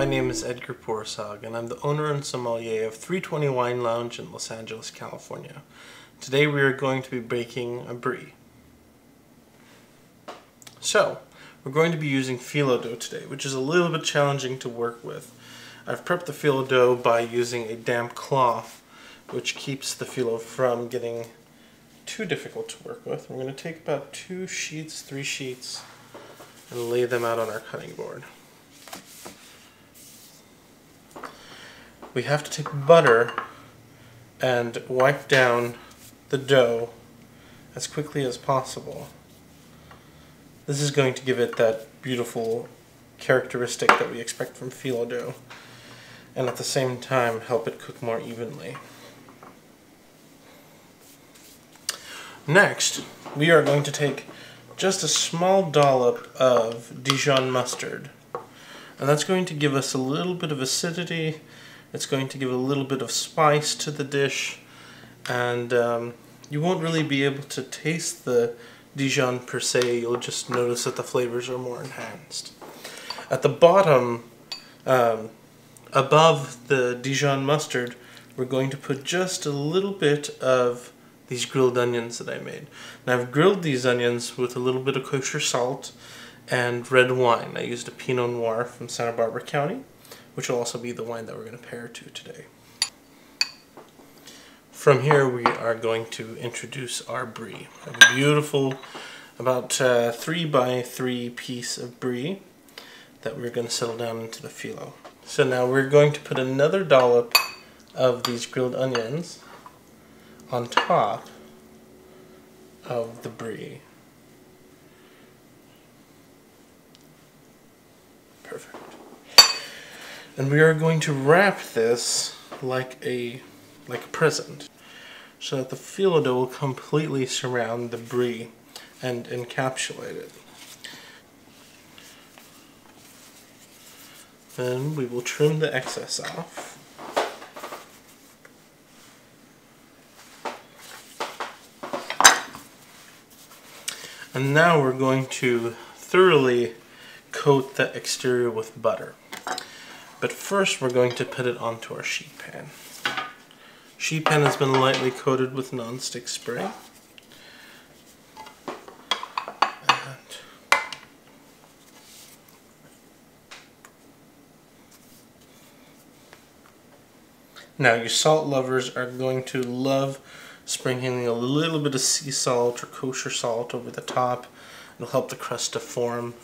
my name is Edgar Poureshagh, and I'm the owner and sommelier of 320 Wine Lounge in Los Angeles, California. Today we are going to be baking a Brie. So, we're going to be using phyllo dough today, which is a little bit challenging to work with. I've prepped the phyllo dough by using a damp cloth, which keeps the phyllo from getting too difficult to work with. We're going to take about 3 sheets, and lay them out on our cutting board. We have to take butter and wipe down the dough as quickly as possible. This is going to give it that beautiful characteristic that we expect from phyllo dough, and at the same time help it cook more evenly. Next, we are going to take just a small dollop of Dijon mustard, and that's going to give us a little bit of acidity. It's going to give a little bit of spice to the dish, and you won't really be able to taste the Dijon per se. You'll just notice that the flavors are more enhanced. At the bottom, above the Dijon mustard, we're going to put just a little bit of these grilled onions that I made. Now I've grilled these onions with a little bit of kosher salt and red wine. I used a Pinot Noir from Santa Barbara County, which will also be the wine that we're going to pair to today. From here we are going to introduce our Brie. I have a beautiful, about 3 by 3 piece of Brie that we're going to settle down into the phyllo. So now we're going to put another dollop of these grilled onions on top of the Brie. Perfect. And we are going to wrap this like a present, so that the phyllo dough will completely surround the Brie and encapsulate it. Then we will trim the excess off. And now we're going to thoroughly coat the exterior with butter. But first we're going to put it onto our sheet pan. Sheet pan has been lightly coated with non-stick spray. Now you salt lovers are going to love sprinkling a little bit of sea salt or kosher salt over the top. It'll help the crust to form.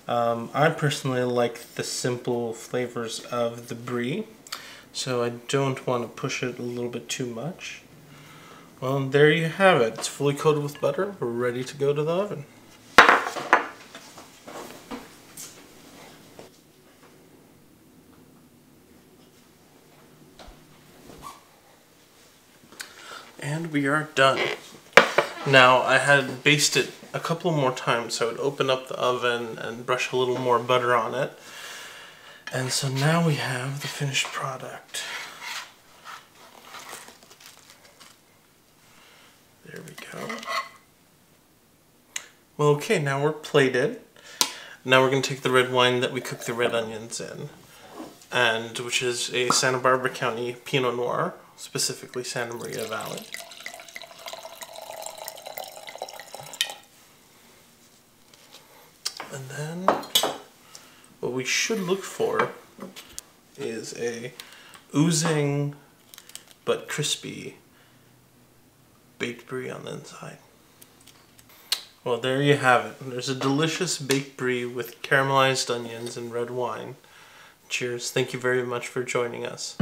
I personally like the simple flavors of the Brie, so I don't want to push it a little bit too much. Well, there you have it. It's fully coated with butter. We're ready to go to the oven. And we are done. Now, I had basted a couple more times so I would open up the oven and brush a little more butter on it. And so now we have the finished product. There we go. Well, okay, now we're plated. Now we're going to take the red wine that we cooked the red onions in, and which is a Santa Barbara County Pinot Noir, specifically Santa Maria Valley. And then what we should look for is a oozing but crispy baked Brie on the inside. Well, there you have it. There's a delicious baked Brie with caramelized onions and red wine. Cheers. Thank you very much for joining us.